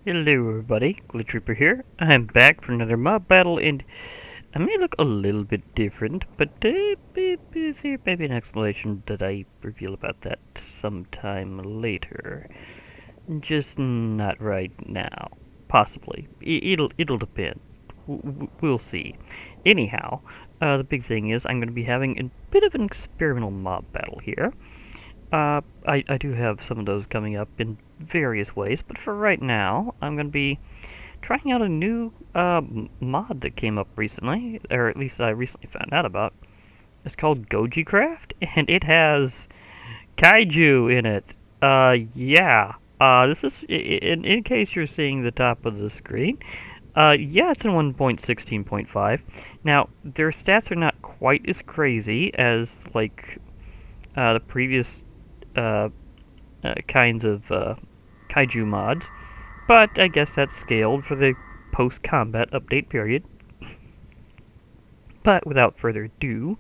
Hello everybody, Glitch Reaper here. I'm back for another mob battle, and I may look a little bit different, but maybe an explanation that I reveal about that sometime later. Just not right now. Possibly. It'll depend. We'll see. Anyhow, the big thing is I'm going to be having a bit of an experimental mob battle here. I do have some of those coming up in various ways, but for right now, I'm going to be trying out a new mod that came up recently, or at least I recently found out about. It's called Gojicraft, and it has Kaiju in it. Yeah. This is, in case you're seeing the top of the screen, yeah, it's in 1.16.5. Now, their stats are not quite as crazy as, like, the previous uh, kinds of kaiju mods, but I guess that's scaled for the post-combat update period. But without further ado,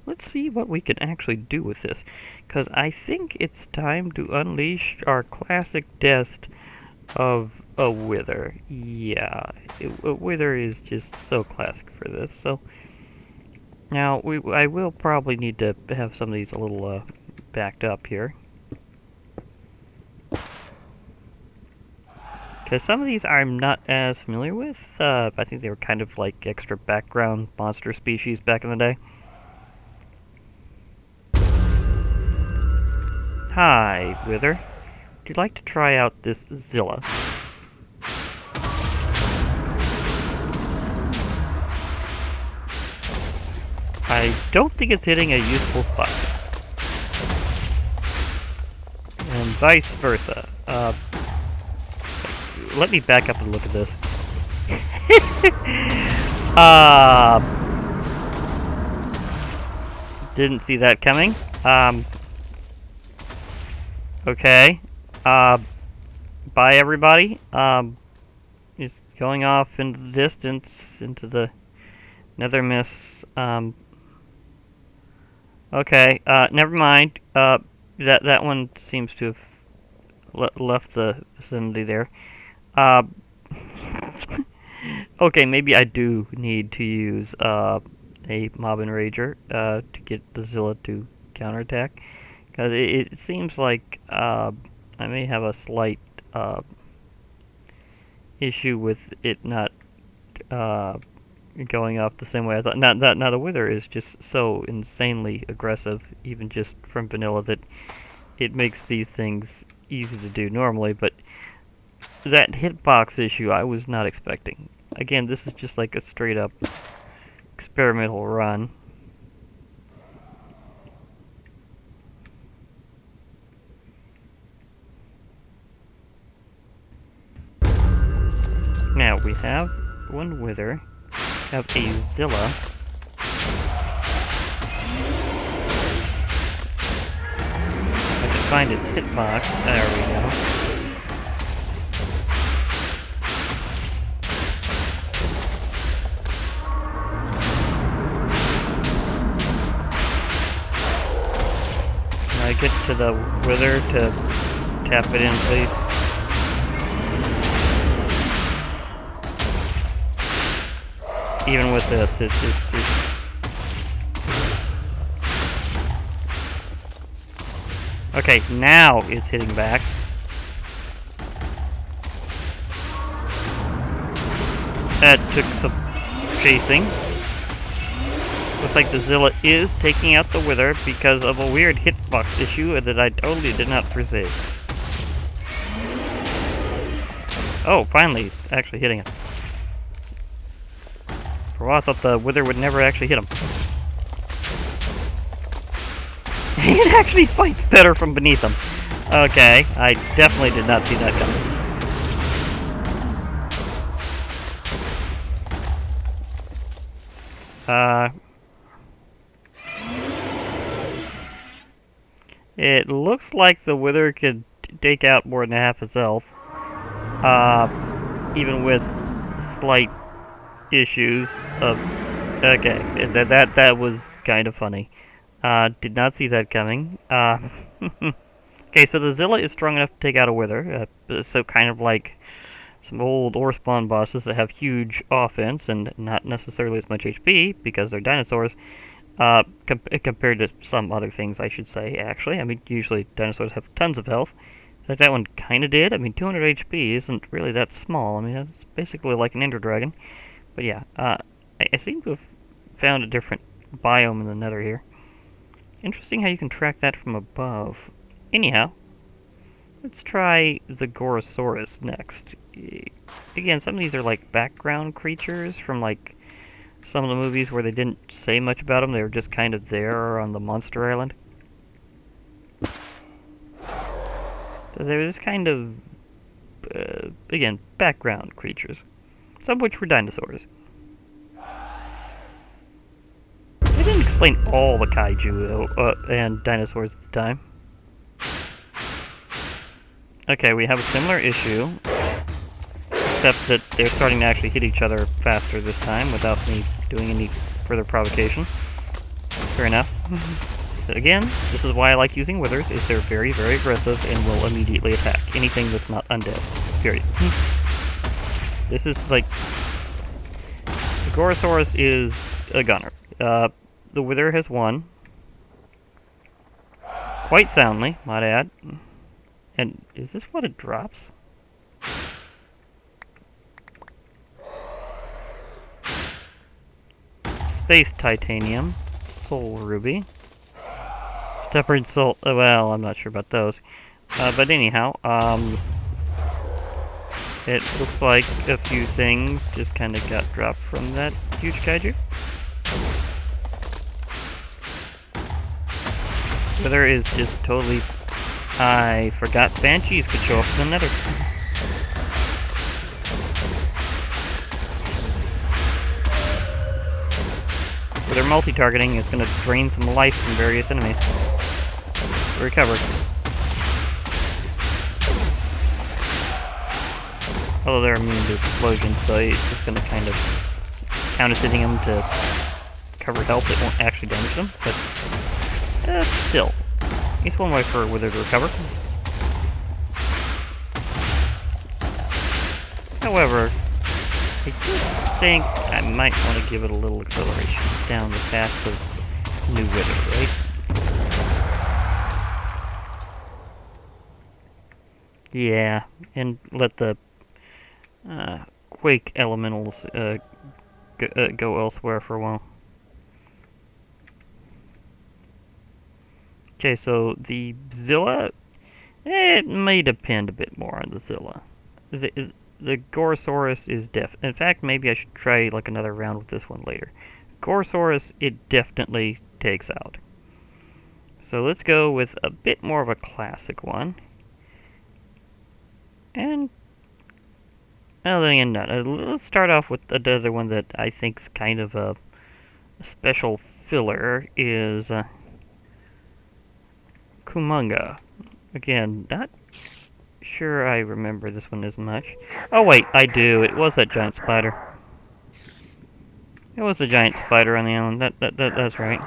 let's see what we can actually do with this, because I think it's time to unleash our classic test of a wither. Yeah, a wither is just so classic for this. So now I will probably need to have some of these a little backed up here, because some of these I'm not as familiar with. I think they were kind of like extra background monster species back in the day. Hi, Wither. Would you like to try out this Zilla? I don't think it's hitting a useful spot. And vice versa. Let me back up and look at this. Didn't see that coming. Okay. Bye everybody. It's going off into the distance, into the nether mists. Okay, never mind. That one seems to have left the vicinity there. Okay, maybe I do need to use a Mob Enrager to get the Zilla to counterattack, because it seems like I may have a slight issue with it not going off the same way I thought. Now the Wither is just so insanely aggressive, even just from vanilla, that it makes these things easy to do normally, but that hitbox issue I was not expecting. Again, this is just like a straight up experimental run. Now we have one Wither, have a Zilla. I can find its hitbox. There we go. Can I get to the Wither to tap it in, please? Even with this, it's okay, now it's hitting back. That took some chasing. Looks like the Zilla is taking out the Wither because of a weird hitbox issue that I totally did not foresee. Oh, finally, it's actually hitting it. For a while I thought the Wither would never actually hit him. It actually fights better from beneath him. Okay, I definitely did not see that coming. It looks like the Wither could take out more than half its health. Even with slight issues of... Okay, that was kind of funny. Did not see that coming. Okay, so the Zilla is strong enough to take out a Wither. So kind of like some old ore spawn bosses that have huge offense and not necessarily as much HP because they're dinosaurs. Compared to some other things, I should say, actually. I mean, usually dinosaurs have tons of health. Like that one kind of did. I mean, 200 HP isn't really that small. I mean, it's basically like an Ender Dragon. But yeah, I seem to have found a different biome in the nether here. Interesting how you can track that from above. Anyhow, let's try the Gorosaurus next. Again, some of these are like background creatures from like some of the movies where they didn't say much about them. They were just kind of there on the monster island. So they're just kind of, again, background creatures. Some of which were dinosaurs. They didn't explain all the kaiju and dinosaurs at the time. Okay, we have a similar issue, except that they're starting to actually hit each other faster this time without me doing any further provocation. Fair enough. But again, this is why I like using withers, is they're very, very aggressive and will immediately attack anything that's not undead. Period. This is like... The Gorosaurus is a gunner. The wither has won. Quite soundly, might I add. And is this what it drops? Space titanium, soul ruby, stubborn soul. Well, I'm not sure about those. But anyhow, it looks like a few things just kind of got dropped from that huge kaiju. Wither is just totally... I forgot banshees could show up in the nether. With their multi-targeting, it's going to drain some life from various enemies. Recover. Although they're immune to explosions, so it's just going to kind of counter-hitting them to cover health. It won't actually damage them, but still. It's one way for a wither to recover. However, I just think I might want to give it a little acceleration down the path of new wither, right? Yeah, and let the quake elementals go elsewhere for a while. Okay, so the Zilla, it may depend a bit more on the Zilla. The Gorosaurus is in fact, maybe I should try like another round with this one later. Gorosaurus, it definitely takes out. So let's go with a bit more of a classic one. And, well, then again, let's start off with another one that I think is kind of a special filler, is Kumonga. Again, not sure I remember this one as much. Oh wait, I do. It was that giant spider. It was the giant spider on the island. That's right.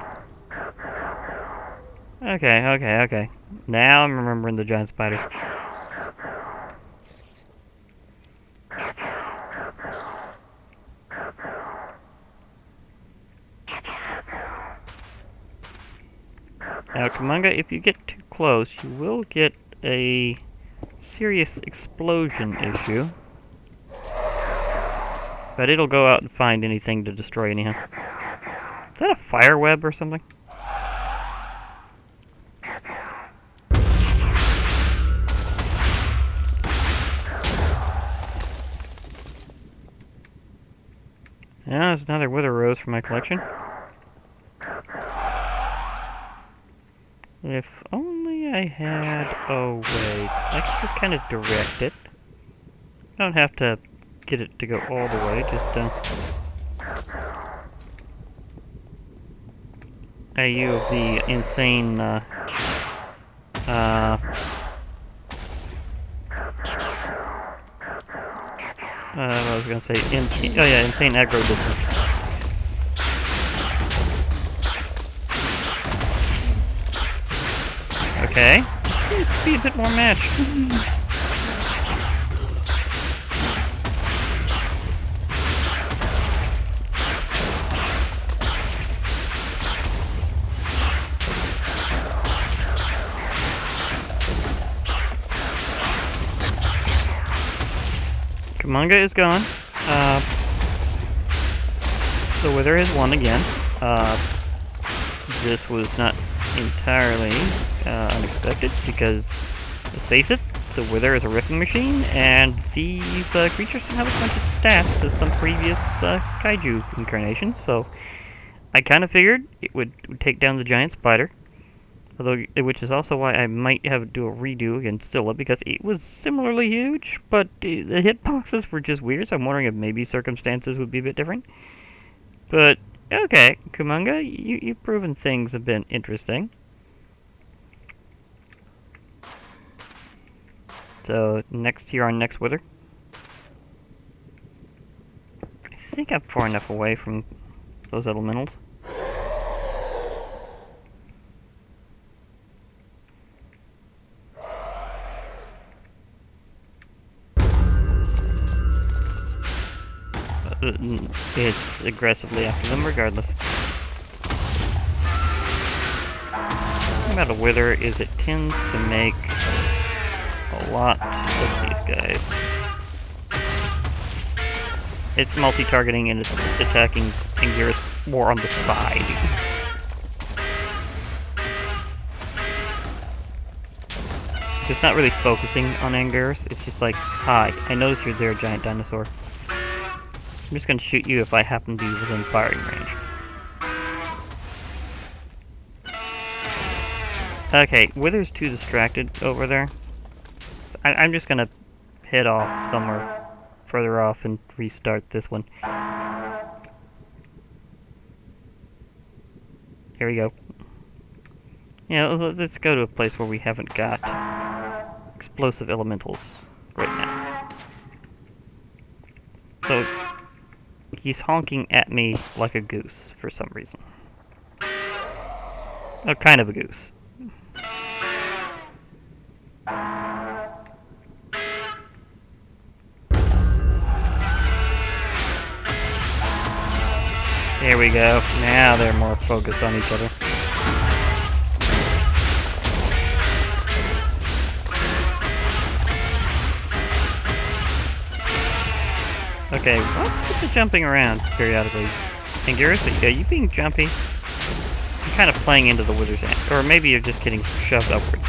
Okay. Now I'm remembering the giant spider. Now, Kumonga, if you get too close, you will get a serious explosion issue. But it'll go out and find anything to destroy anyhow. Is that a fire web or something? Yeah, there's another wither rose for my collection. If only I had a way. I could just kind of direct it. I don't have to get it to go all the way, just you of the insane what I was gonna say, insane aggro distance. Okay, seems to be a bit more matched. Kumanga is gone. The Wither has won again. This was not entirely unexpected because, let's face it, the Wither is a ripping machine, and these creatures don't have as much stats as some previous Kaiju incarnations, so I kind of figured it would take down the giant spider, which is also why I might have to do a redo against Zilla, because it was similarly huge, but the hitboxes were just weird, so I'm wondering if maybe circumstances would be a bit different. But, okay, Kumanga, you've proven things have been interesting. So, next here on next Wither. I think I'm far enough away from those elementals. It's aggressively after them regardless. The thing about a Wither is it tends to make a lot of these guys. It's multi-targeting and it's attacking Anguirus more on the side. It's not really focusing on Anguirus, it's just like, hi, I notice you're there, giant dinosaur. I'm just gonna shoot you if I happen to be within firing range. Okay, Wither's too distracted over there. I'm just gonna head off somewhere further off and restart this one. Here we go. Yeah, let's go to a place where we haven't got explosive elementals right now. So, he's honking at me like a goose for some reason. Oh, kind of a goose. There we go. Now they're more focused on each other. Okay, what's with the jumping around periodically? Anguirus, are you being jumpy? You're kind of playing into the Wither's hand. Or maybe you're just getting shoved upwards.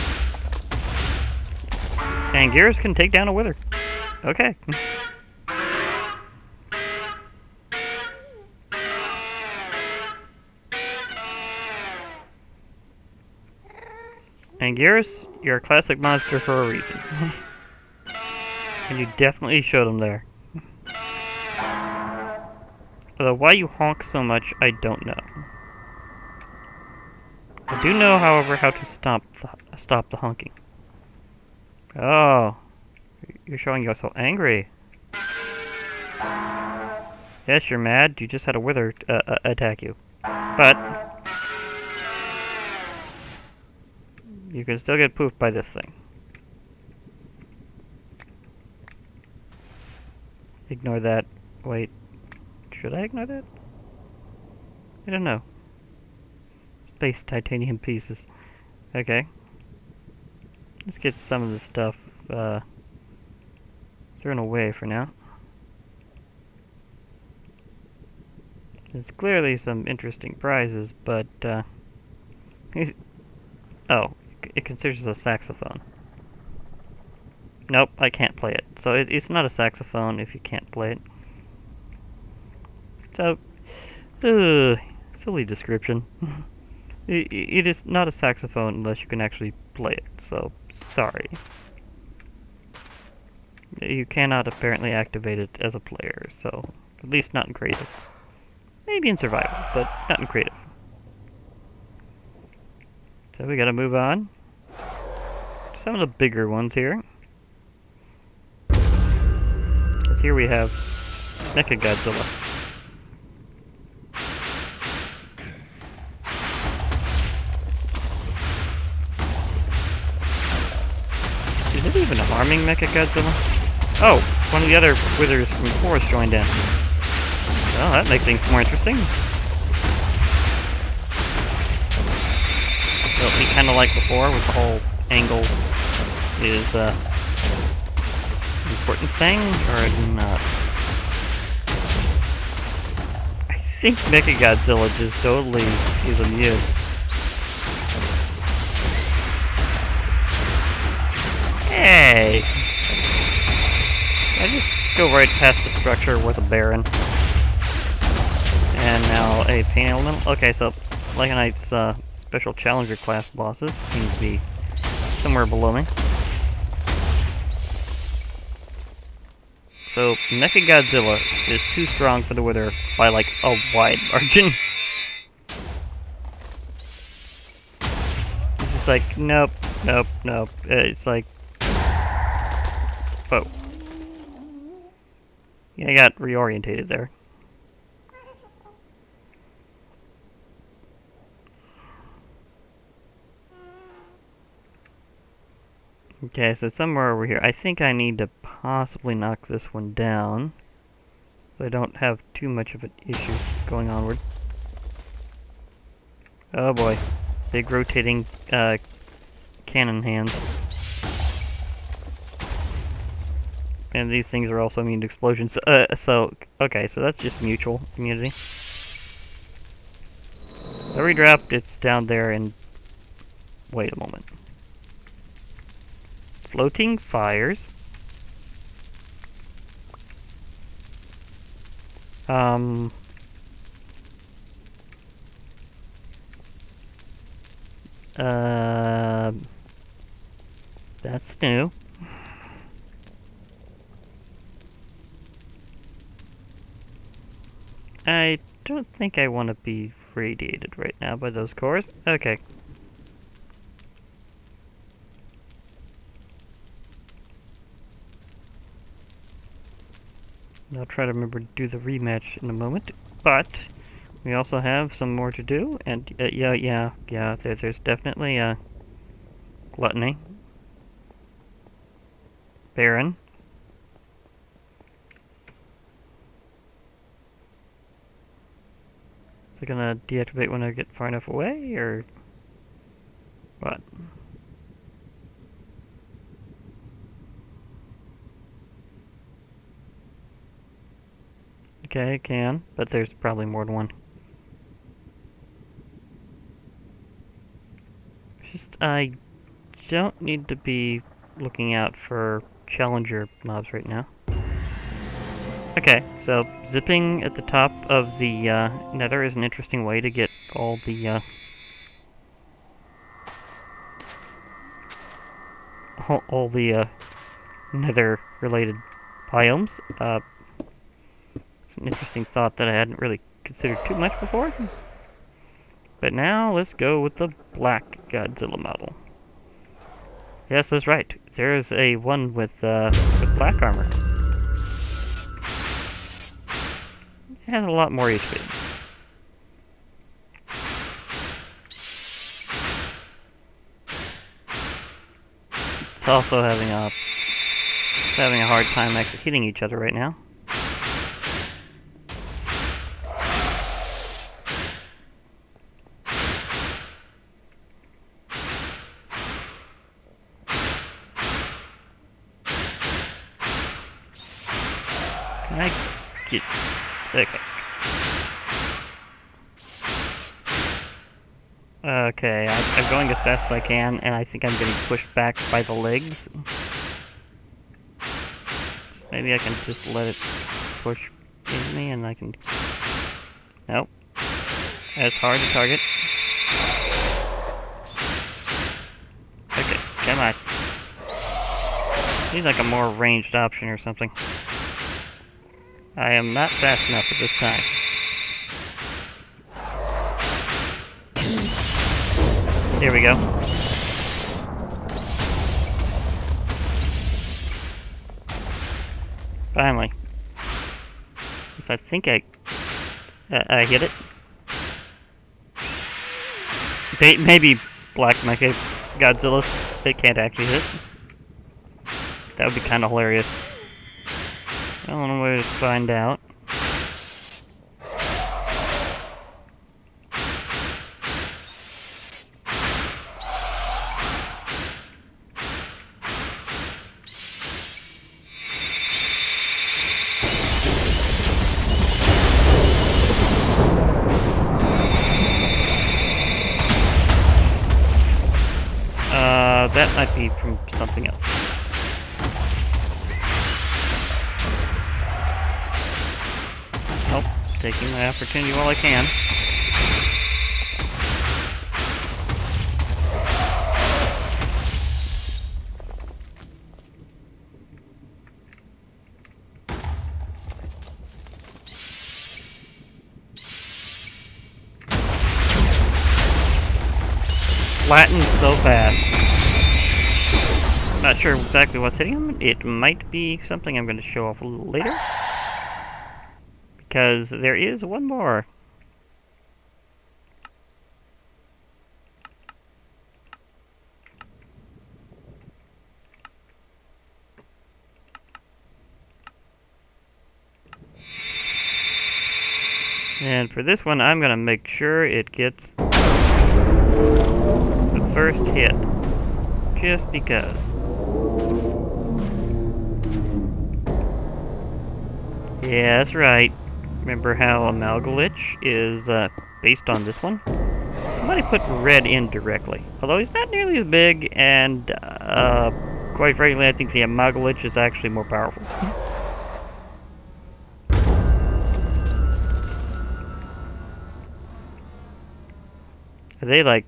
Anguirus can take down a Wither. Okay. Anguirus, you're a classic monster for a reason. And you definitely showed him there. Although why you honk so much, I don't know. I do know, however, how to stop the honking. Oh, you're showing yourself angry. Yes, you're mad. You just had a Wither attack you. But you can still get poofed by this thing. Ignore that. Wait. Should I ignore that? I don't know. Space titanium pieces. Okay. Let's get some of this stuff thrown away for now. There's clearly some interesting prizes, but oh, it considers a saxophone. Nope, I can't play it. So it's not a saxophone if you can't play it. So, silly description. It is not a saxophone unless you can actually play it, so sorry. You cannot apparently activate it as a player, so at least not in creative. Maybe in survival, but not in creative. So we gotta move on. Some of the bigger ones here. Because here we have Mechagodzilla. Is it even harming Mechagodzilla? Oh, one of the other Withers from Forest joined in. Well, that makes things more interesting. It'll be kind of like before, with the whole angle is important thing or not? I think Mechagodzilla just totally is immune. Hey! I just go right past the structure with a Baron. And now a pain elemental. Okay, so Lycanite's special challenger class bosses seem to be somewhere below me. So Mechagodzilla is too strong for the Wither by like a wide margin. It's just like nope, nope, nope. It's like whoa. Yeah, I got reorientated there. Okay, so somewhere over here. I think I need to possibly knock this one down, so I don't have too much of an issue going onward. Oh boy. Big rotating cannon hands. And these things are also immune to explosions. Okay, so that's just mutual immunity. The redrop, it's down there and... Wait a moment. Floating fires. That's new. I don't think I want to be radiated right now by those cores. Okay. I'll try to remember to do the rematch in a moment, but we also have some more to do, and yeah, there's definitely Gluttony. Baron. Is it gonna deactivate when I get far enough away, or what? Okay, it can, but there's probably more than one. Just, I don't need to be looking out for challenger mobs right now. Okay, so zipping at the top of the nether is an interesting way to get all the nether related biomes. It's an interesting thought that I hadn't really considered too much before. But now let's go with the black Godzilla model. Yes, that's right. There's a one with black armor. It has a lot more HP. It's also having a hard time actually hitting each other right now. Can I get... Okay. Okay, I'm going as fast as I can, and I think I'm getting pushed back by the legs. Maybe I can just let it push into me, and I can... Nope. That's hard to target. Okay, come on. Need like a more ranged option or something. I am not fast enough at this time. Here we go. Finally. I think I hit it. Maybe Black Mecha Godzilla, they can't actually hit it. That would be kind of hilarious. I don't know where to find out. might be from something else. Nope, taking my opportunity while I can. Flattened so fast. Not sure exactly what's hitting him. It might be something I'm going to show off a little later. Because there is one more. And for this one, I'm going to make sure it gets the first hit. Just because. Yeah, that's right. Remember how Amalgalich is based on this one? I might have put red in directly. Although he's not nearly as big, and quite frankly, I think the Amalgalich is actually more powerful. Are they, like,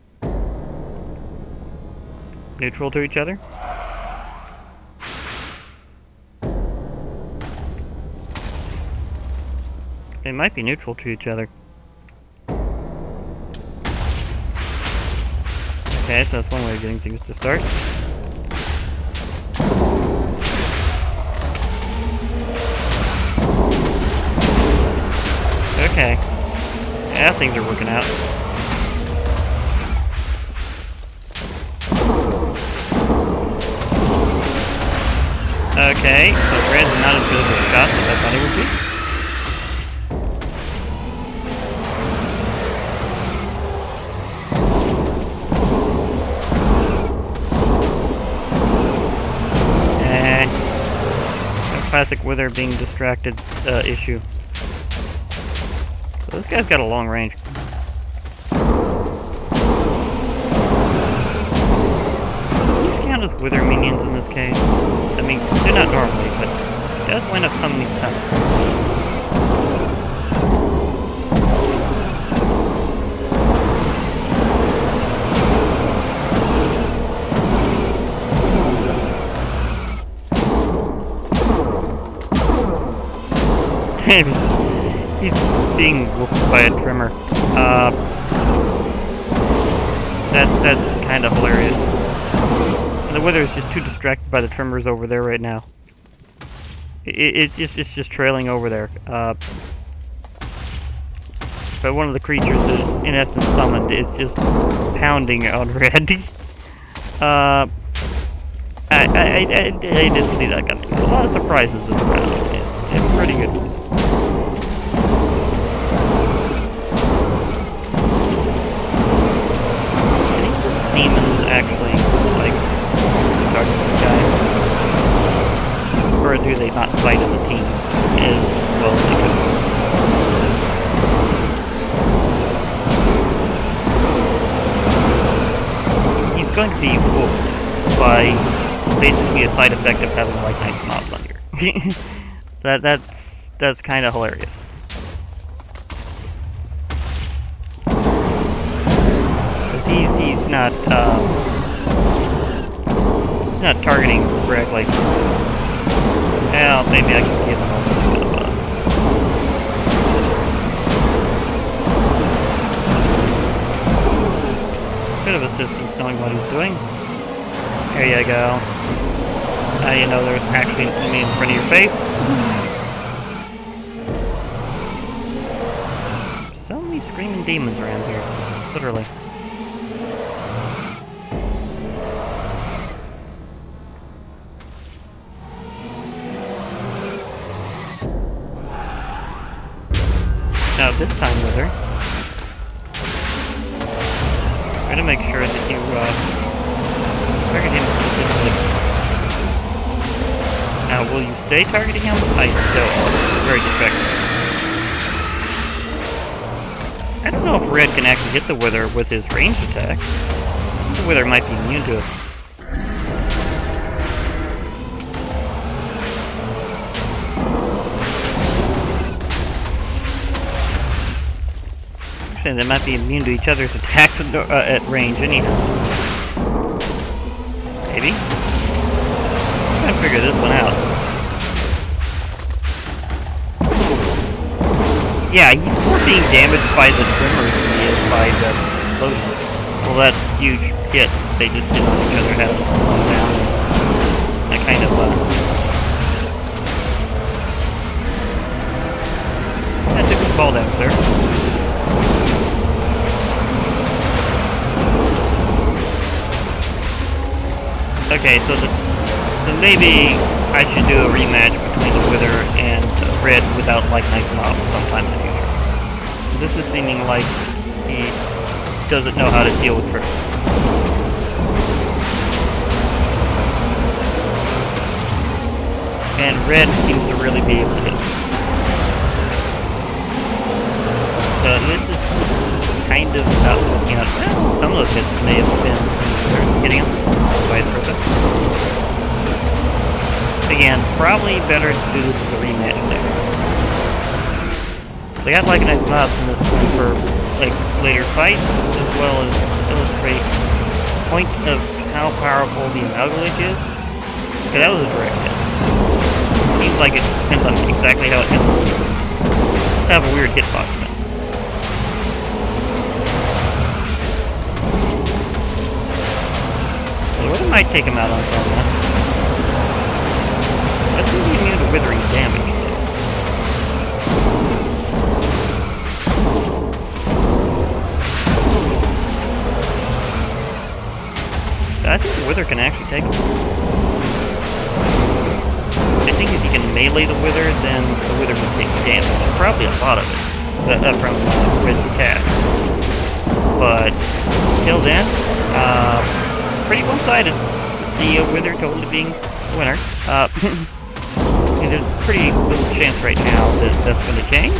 neutral to each other? They might be neutral to each other. Okay, so that's one way of getting things to start. Okay. Yeah, things are working out. Okay, so red's not as good of a shot as I thought he would be. Classic wither being distracted issue. So this guy's got a long range. These count as wither minions in this case. I mean, they're not normally, but it does wind up summoning some. He's being whooped by a trimmer. That's kind of hilarious. And the wither is just too distracted by the trimmers over there right now. It's just trailing over there. But one of the creatures that, in essence, summoned is just pounding on red. I didn't see that coming. A lot of surprises this round. It's pretty good. Demons actually, like, target this guy? Or do they not fight as a team as well as they could? He's going to be whooped by basically a side effect of having like nice mobs on here. That's kind of hilarious. He's not targeting correctly. Well, maybe I can give him a little bit of assistance knowing what he's doing. There you go. Now you know there's actually an enemy in front of your face. So many screaming demons around here. Literally. Now this time with her, try to make sure that you target him specifically. Now, will you stay targeting him? I don't. It's very distracting. I don't know if red can actually hit the wither with his ranged attack. The wither might be immune to it. Actually, they might be immune to each other's attacks at range anyhow. Maybe? I'm trying to figure this one out. Yeah, he's more being damaged by the tremors than he is by the explosion. Well, that's huge hit. They just did on each other have one down. That kind of, that took some fall damage there. Okay, so maybe I should do a rematch between the Wither and Red without like nice mobs sometime in the future. This is seeming like he doesn't know how to deal with her. And Red seems to really be able to hit him. So this is kind of not working out. Well, some of those hits may have been hitting him, vice versa. Again, probably better to do this as a rematch there. They got like a nice mobs in this one for like later fights, as well as illustrate the point of how powerful the Amalgalage is. Okay, that was a direct hit. Seems like it depends on exactly how it hits. I have a weird hitbox now. So I might take him out on someone. Let's see if he immune to withering damage. I think the Wither can actually take him. I think if you can melee the Wither, then the Wither will take damage. Probably a lot of it from Red's attack. But until then, pretty one-sided. The Wither totally being the winner. And there's pretty little chance right now that that's going to change.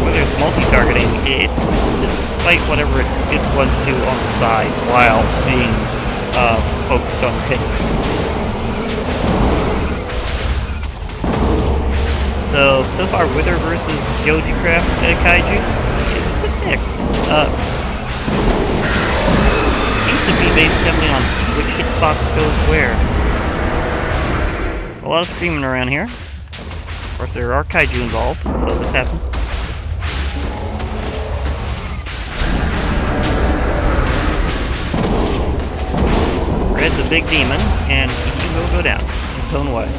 Wither's multi-targeting it, despite whatever it wants to on the side, while being focused on hit. So far, Wither versus Gojicraft Kaiju is a bit mixed. Seems to be based heavily on which hitbox goes where. A lot of screaming around here. Of course, there are Kaiju involved, so this happens. Red's a big demon, and he will go down in his own way.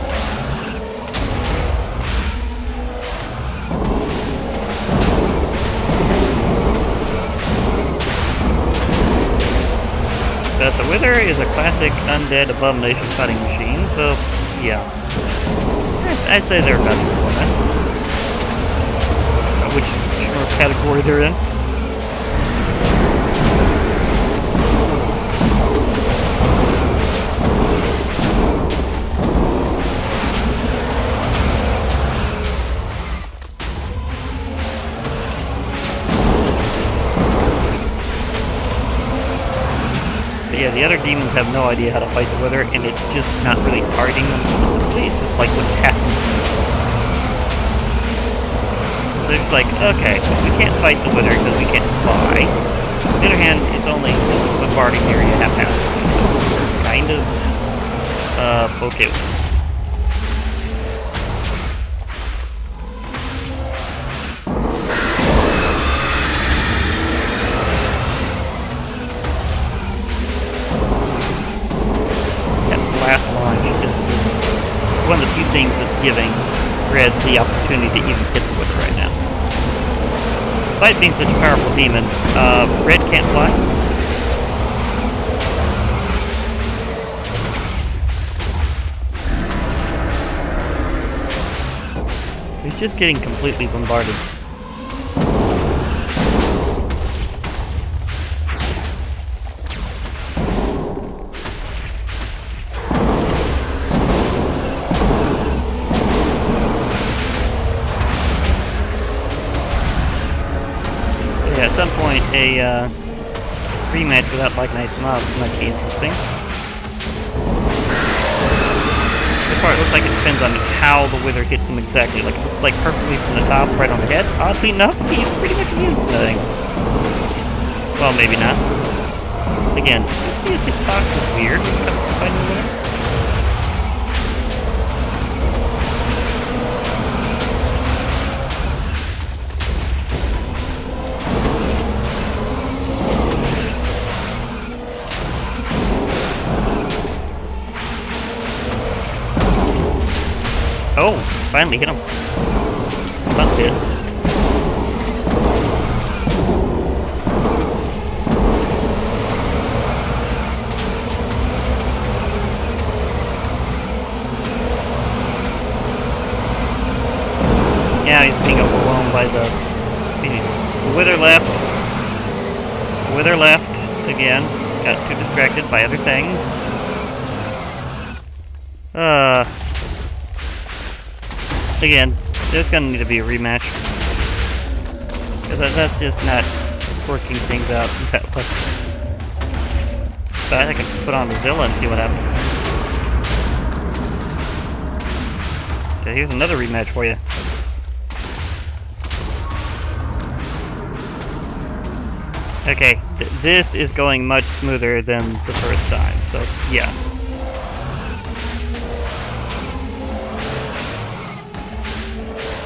But the Wither is a classic undead abomination fighting machine, so yeah. I'd say they're about equal then. Which category they're in. Yeah, the other demons have no idea how to fight the Wither, and it's just not really targeting them specifically, it's just like what's happening. So they're just like, okay, we can't fight the Wither because we can't fly. On the other hand, it's only bombarding the area half-half. Kind of, okay. One of the few things that's giving Red the opportunity to even hit the Wither right now. Despite being such a powerful demon, Red can't fly. He's just getting completely bombarded. At some point, a rematch without like nice mobs might be interesting. So far, part, it looks like it depends on how the wither hits him exactly. Like, it looks like perfectly from the top, right on the head. Oddly enough, he's pretty much immune to the thing. Well, maybe not. Again, this hitbox is weird when it comes to fighting the wither. Oh, finally hit him. That's it. Yeah, he's being overwhelmed by the wither left. Wither left again. Got too distracted by other things. Again, there's gonna need to be a rematch. Because that's just not working things out that way. But I can put on the Zilla and see what happens. So here's another rematch for you. Okay, this is going much smoother than the first time, so yeah.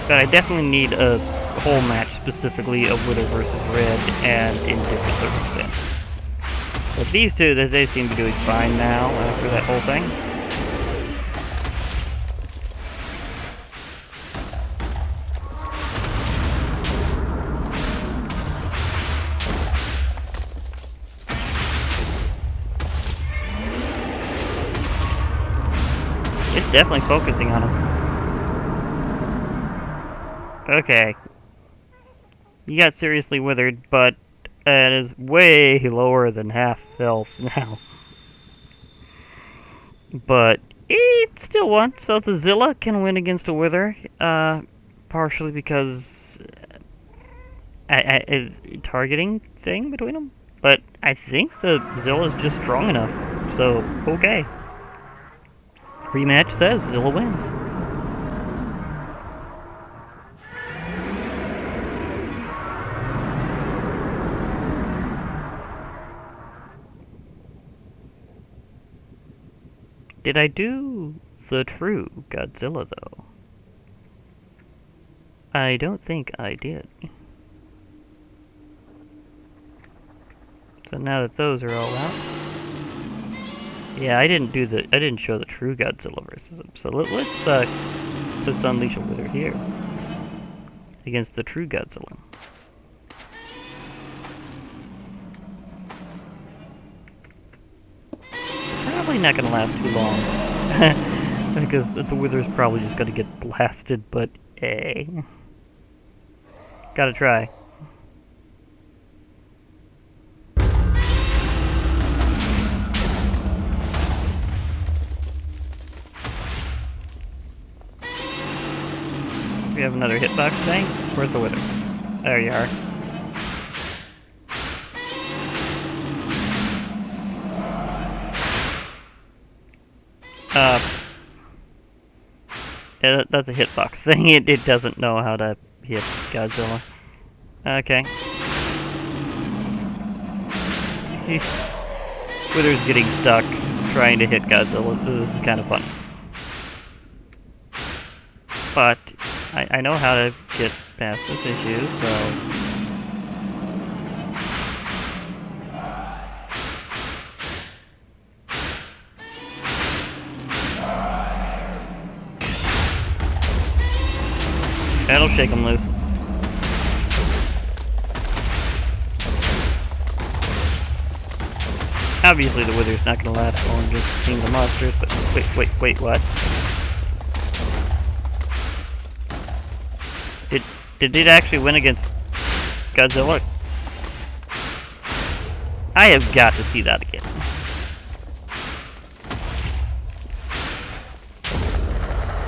But I definitely need a whole match, specifically a Widow versus Red, and in different circumstances. But these two, they seem to be doing fine now after that whole thing. It's definitely focusing on him. Okay. You got seriously withered, but it is way lower than half health now. But it still won, so the Zilla can win against a wither, partially because a targeting thing between them. But I think the Zilla is just strong enough, so okay. Rematch says Zilla wins. Did I do the true Godzilla, though? I don't think I did. So now that those are all out... Yeah, I didn't show the true Godzilla versus him. So let's unleash a wither here. Against the true Godzilla. Probably not gonna last too long. Because the wither's probably just gonna get blasted, but hey. Gotta try. We have another hitbox thing. Where's the wither? There you are. Yeah, that's a hitbox thing. It doesn't know how to hit Godzilla. Okay. Wither's getting stuck trying to hit Godzilla. This is kind of fun. But I know how to get past this issue, so... That'll shake him loose. Obviously the wither's not gonna last long against seeing the monsters, but wait, what? Did it actually win against Godzilla? I have got to see that again.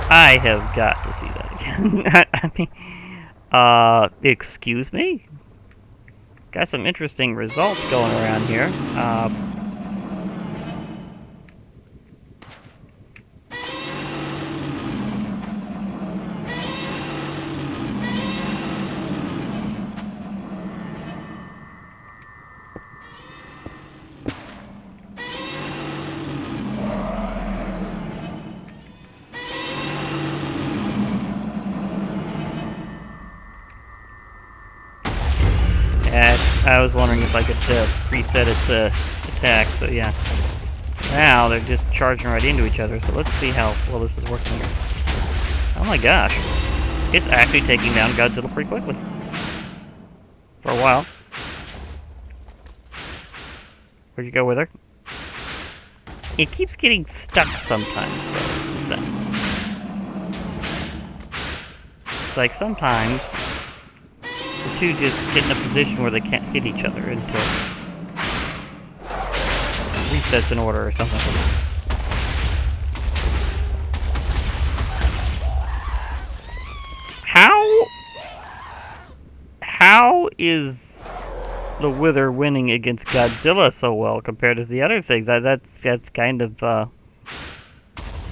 I have got to see that again. I mean, excuse me? Got some interesting results going around here. I was wondering if I could preset its attack, so yeah. Now they're just charging right into each other, so let's see how well this is working here. Oh my gosh. It's actually taking down Godzilla pretty quickly. For a while. Where'd you go with her? It keeps getting stuck sometimes, though. It's like sometimes the two just get in a position where they can't hit each other until resets in order or something. How is the Wither winning against Godzilla so well compared to the other things? That's kind of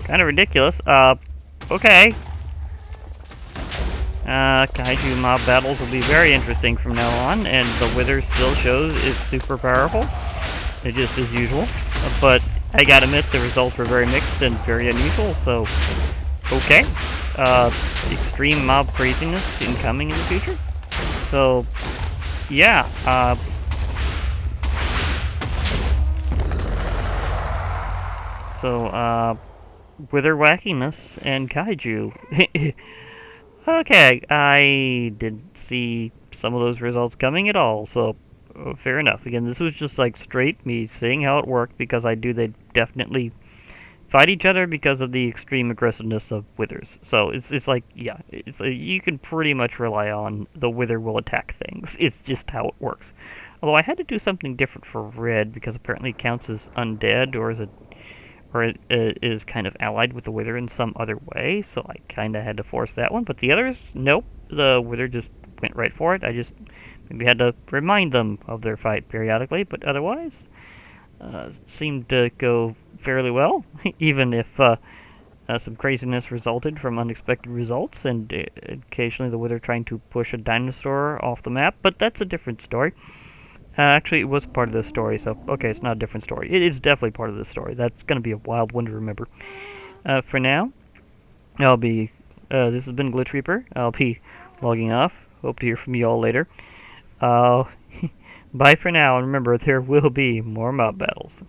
ridiculous. Okay. Kaiju mob battles will be very interesting from now on, and the Wither still shows is super powerful. It just as usual. But I gotta admit, the results were very mixed and very unusual, so okay. Extreme mob craziness incoming in the future. So, yeah, Wither wackiness and Kaiju. Okay, I didn't see some of those results coming at all, so fair enough. Again, this was just like straight me seeing how it worked, because I do they definitely fight each other because of the extreme aggressiveness of Withers. So it's like, yeah, you can pretty much rely on the Wither will attack things. It's just how it works. Although I had to do something different for Red, because apparently it counts as undead, or it is kind of allied with the Wither in some other way, so I kind of had to force that one. But the others, nope, the Wither just went right for it. I just maybe had to remind them of their fight periodically, but otherwise, seemed to go fairly well, even if some craziness resulted from unexpected results, and occasionally the Wither trying to push a dinosaur off the map, but that's a different story. Actually, it was part of this story, so okay, it's not a different story. It is definitely part of this story. That's going to be a wild one to remember. For now, I'll be, this has been Glitch Reaper. I'll be logging off. Hope to hear from you all later. Bye for now, and remember, there will be more mob battles.